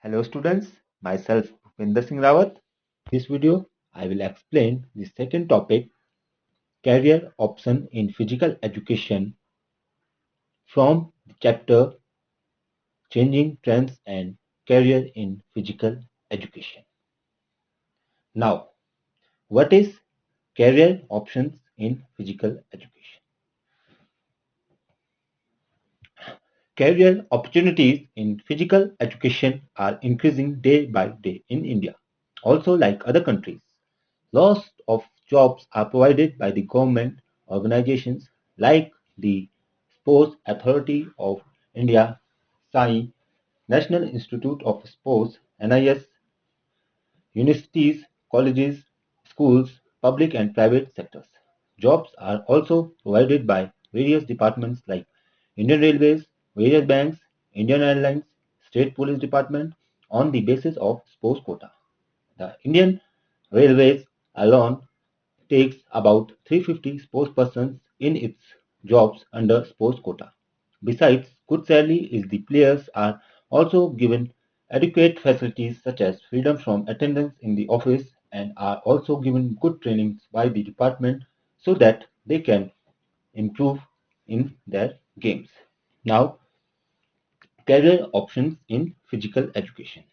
Hello students, myself Bhupinder Singh Rawat. This video I will explain the second topic, career option in physical education, from the chapter Changing Trends and Career in Physical Education. Now, what is career options in physical education? Career opportunities in physical education are increasing day by day in India. Also, like other countries, lots of jobs are provided by the government organizations like the Sports Authority of India, SAI, National Institute of Sports, NIS, universities, colleges, schools, public and private sectors. Jobs are also provided by various departments like Indian Railways, various banks, Indian Airlines, State Police Department on the basis of sports quota. The Indian Railways alone takes about 350 sportspersons in its jobs under sports quota. Besides good salary is the players are also given adequate facilities such as freedom from attendance in the office and are also given good trainings by the department so that they can improve in their games. Now, career options in physical education.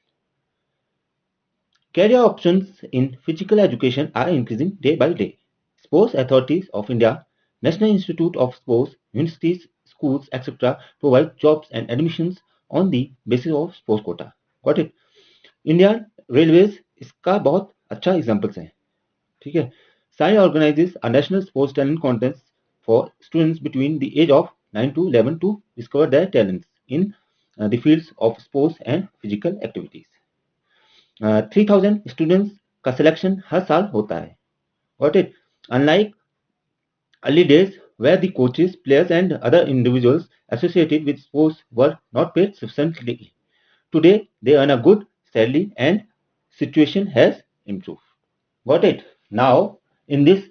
Career options in physical education are increasing day by day. Sports authorities of India, National Institute of Sports, universities, schools, etc. provide jobs and admissions on the basis of sports quota. Got it? Indian railways इसका बहुत अच्छा examples हैं. ठीक है. Sai organizes a national sports talent contest for students between the age of 9 to 11 to discover their talents in the fields of sports and physical activities. 3000 students का selection हर साल होता है. Got it? Unlike early days where the coaches, players and other individuals associated with sports were not paid sufficiently, today they earn a good salary and situation has improved. Got it? Now in this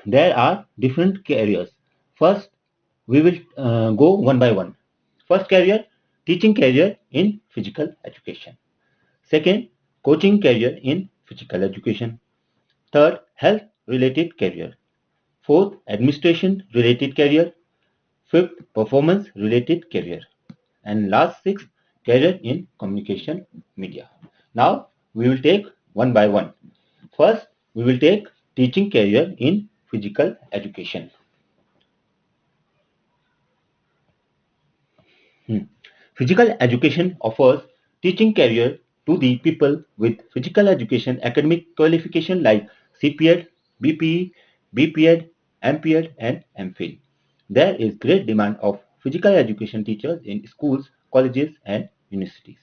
there are different careers. First we will go one by one. First career, teaching career in physical education. Second, coaching career in physical education. Third, health related career. Fourth, administration related career. Fifth, performance related career. And last, sixth, career in communication media. Now we will take one by one. First, we will take teaching career in physical education. Physical education offers teaching career to the people with physical education academic qualification like CPED, BPE, BPED, MPED and MPhil. There is great demand of physical education teachers in schools, colleges and universities.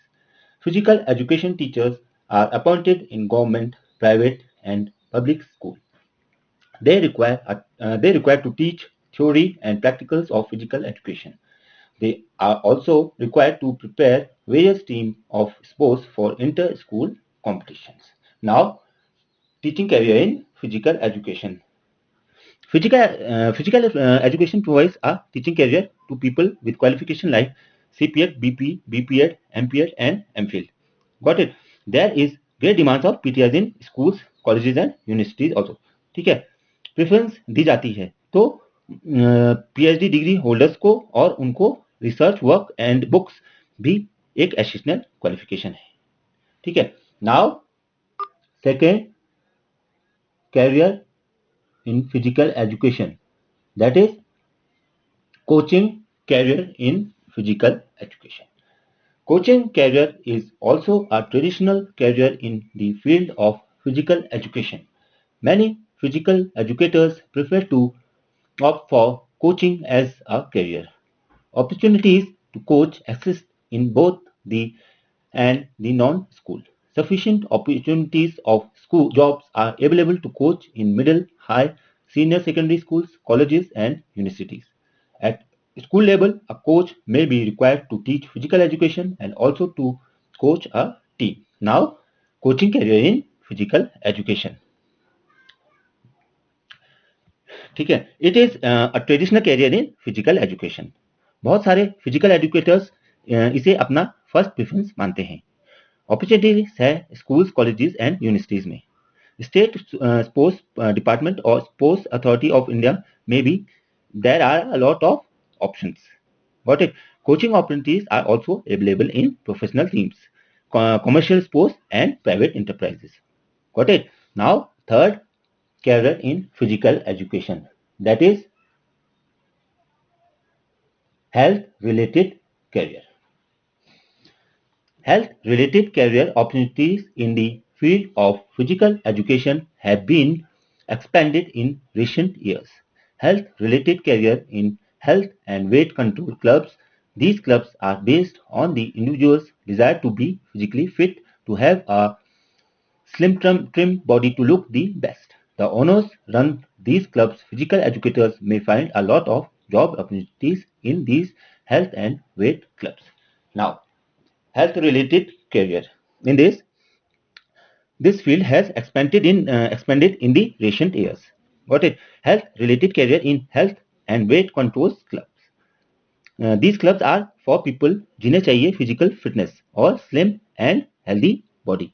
Physical education teachers are appointed in government, private and public schools. They require to teach theory and practicals of physical education. They are also required to prepare various teams of sports for inter-school competitions. Now, teaching career in physical education. Physical education provides a teaching career to people with qualification like CPED, BP, BPED, MPED and MPhil. Got it? There is great demands of PTS in schools, colleges and universities also. ठीक है. Preference दी जाती है तो PhD degree holders को और उनको research work and books भी एक एडिशनल क्वालिफिकेशन है. ठीक है. Now second career in physical education, that is coaching career in physical education. Coaching career is also a traditional career in the field of physical education. Many physical educators prefer to opt for coaching as a career. Opportunities to coach exist in both the and the non-school. Sufficient opportunities of school jobs are available to coach in middle, high, senior secondary schools, colleges and universities. At school level, a coach may be required to teach physical education and also to coach a team. Now, coaching career in physical education. ठीक है. It is a traditional career in physical education. बहुत सारे physical educators इसे अपना first preference मानते हैं. Opportunities है schools, colleges and universities में. State sports department or sports authority of India, maybe there are a lot of options. Got it? Coaching opportunities are also available in professional teams, commercial sports and private enterprises. Got it? Now third, career in physical education, that is health related career. Health-related career opportunities in the field of physical education have been expanded in recent years. Health-related career in health and weight control clubs. These clubs are based on the individual's desire to be physically fit, to have a slim trim body to look the best. The owners run these clubs. Physical educators may find a lot of job opportunities in these health and weight clubs. Now, health-related career. In this field has expanded in the recent years. Got it? Health-related career in health and weight control clubs. These clubs are for people जिन्हें चाहिए physical fitness और slim and healthy body.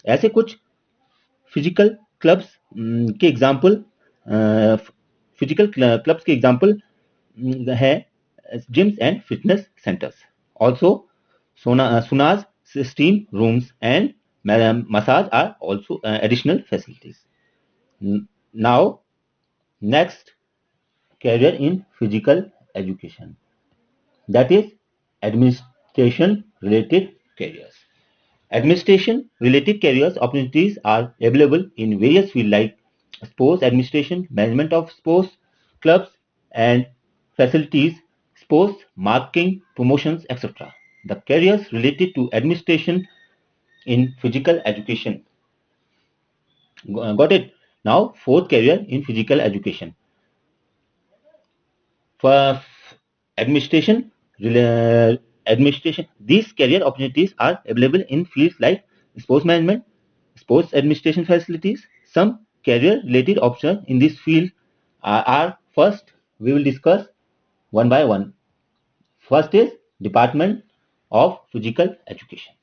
ऐसे कुछ physical clubs के example, physical clubs के example है gyms and fitness centers. Also, saunas, steam rooms, and massage are also additional facilities. Now, next, career in physical education, that is administration related careers. Administration related careers opportunities are available in various fields like sports administration, management of sports clubs and facilities, sports marketing, promotions, etc. The careers related to administration in physical education. Got it? Now, fourth career in physical education. For administration, these career opportunities are available in fields like sports management, sports administration facilities. Some career-related options in this field are first, we will discuss one by one. First is Department of Physical Education.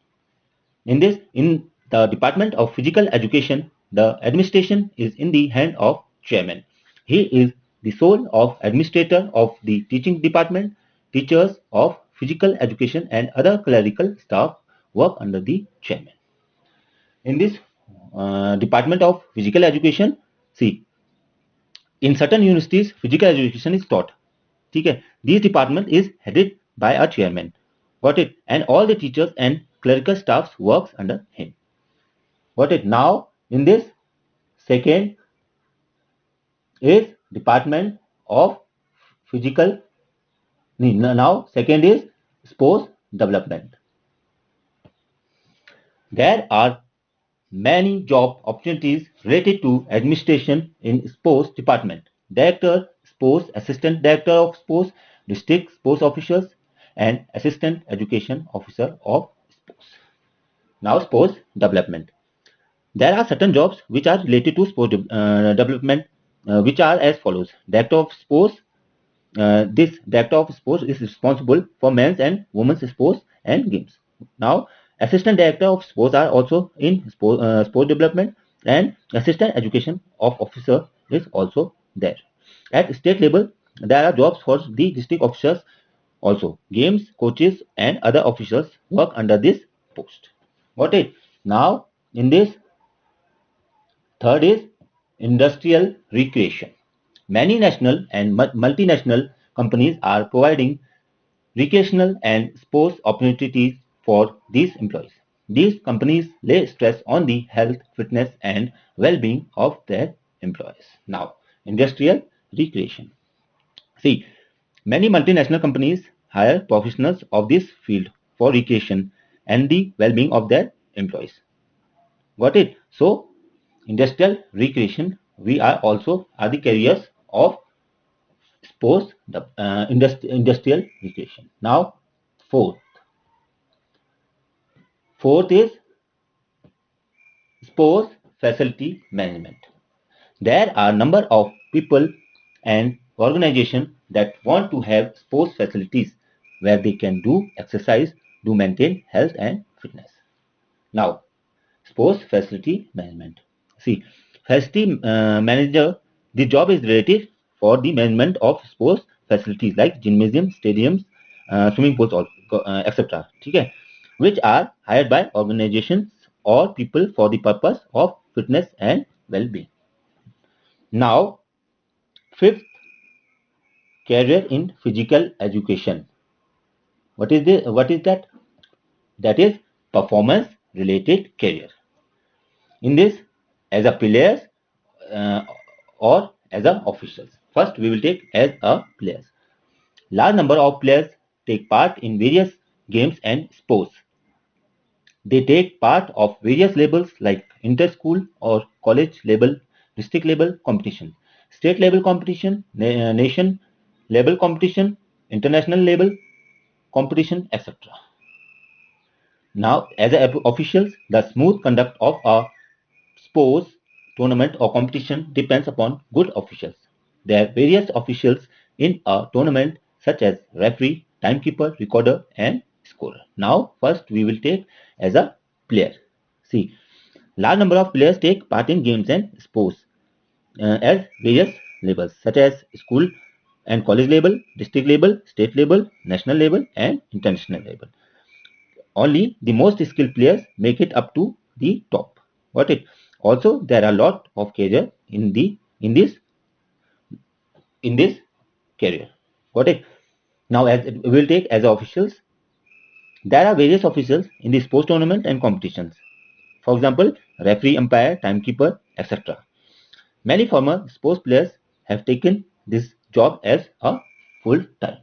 In the Department of Physical Education, the administration is in the hand of chairman. He is the sole of administrator of the teaching department. Teachers of physical education and other clerical staff work under the chairman. In this Department of Physical Education, see, in certain universities, physical education is taught. Okay? This department is headed by a chairman. Got it? And all the teachers and clerical staffs works under him. Got it? Now, in this second is Department of Physical. Now, second is Sports Development. There are many job opportunities related to administration in sports department. Director, sports assistant director of sports, district sports officers, and assistant education officer of sports. Now, sports development. There are certain jobs which are related to sport development, which are as follows. Director of sports. This director of sports is responsible for men's and women's sports and games. Now, assistant director of sports are also in sport development, and assistant education of officer is also there. At state level, there are jobs for the district officers also. Games, coaches, and other officers work under this post. Got it? Now, in this third is industrial recreation. Many national and multinational companies are providing recreational and sports opportunities for these employees. These companies lay stress on the health, fitness, and well-being of their employees. Now, industrial recreation. See, many multinational companies hire professionals of this field for recreation and the well-being of their employees. Got it? So, industrial recreation, we are the carriers of sports industrial recreation. Now, fourth is sports facility management. There are number of people and organizations that want to have sports facilities where they can do exercise to maintain health and fitness. Now, sports facility management. See, facility manager, the job is related for the management of sports facilities like gymnasium, stadiums, swimming pools, etc. Okay, which are hired by organizations or people for the purpose of fitness and well-being. Now, fifth, career in physical education. What is that? That is performance related career. In this, as a players uh, or as a officials. First, we will take as a players. Large number of players take part in various games and sports. They take part of various labels like inter-school or college level, district level competition, state level competition, nation level competition, international level competition, etc. Now, as officials, the smooth conduct of a sports tournament or competition depends upon good officials. There are various officials in a tournament such as referee, timekeeper, recorder and scorer. Now first we will take as a player. See, large number of players take part in games and sports at various levels such as school and college level, district level, state level, national level and international level. Only the most skilled players make it up to the top. Got it? Also, there are a lot of career in this career. Got it? Now, as we will take as officials, there are various officials in the sports tournament and competitions. For example, referee, umpire, timekeeper, etc. Many former sports players have taken this job as a full time.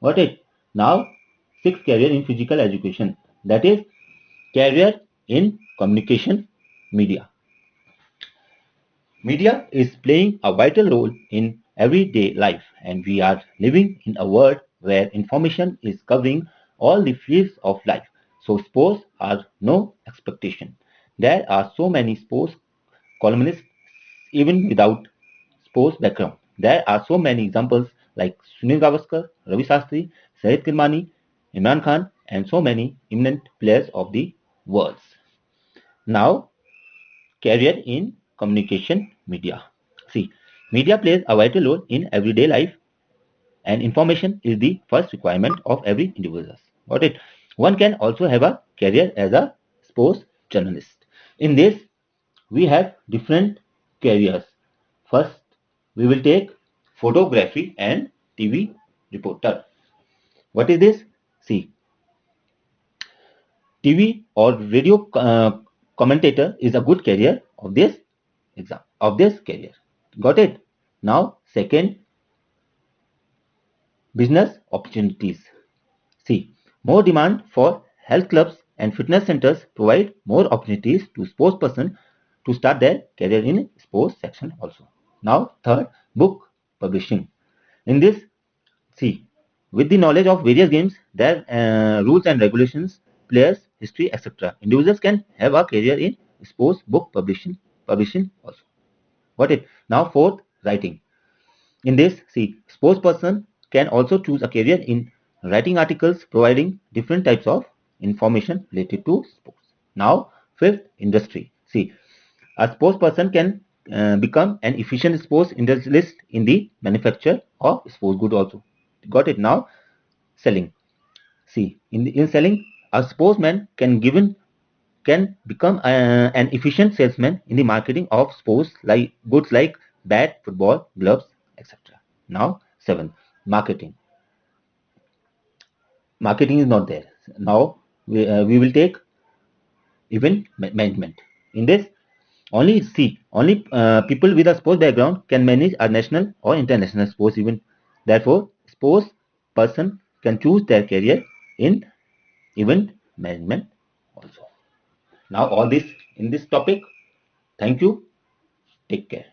Got it? Now, sixth career in physical education. That is career in communication media. Media is playing a vital role in everyday life, and we are living in a world where information is covering all the fields of life. So, sports are no expectation. There are so many sports columnists, even without sports background. There are so many examples like Sunil Gavaskar, Ravi Shastri, Sahid Kirmani, Imran Khan, and so many eminent players of the world. Now, career in communication media. See, media plays a vital role in everyday life, and information is the first requirement of every individual. Got it? One can also have a career as a sports journalist. In this, we have different careers. First, we will take photography and TV reporter. What is this? See, TV or radio commentator is a good career of this exam of this career. Got it? Now, second, business opportunities. See, more demand for health clubs and fitness centers provide more opportunities to sports person to start their career in sports section also. Now, third, book publishing. In this, see, with the knowledge of various games, their rules and regulations, players, history, etc., individuals can have a career in sports book publishing also. Got it? Now, fourth, writing. In this, see, sports person can also choose a career in writing articles providing different types of information related to sports. Now, fifth, industry. See, a sports person can become an efficient sports industrialist in the manufacture of sports good also. Got it? Now, selling. See, in selling, a sportsman can become an efficient salesman in the marketing of sports like goods like bat, football, gloves, etc. Now, seven, marketing. Marketing is not there. Now, we will take event management. In this, only people with a sports background can manage a national or international sports event. Therefore, sports person can choose their career in event management also. Now, all this in this topic. Thank you. Take care.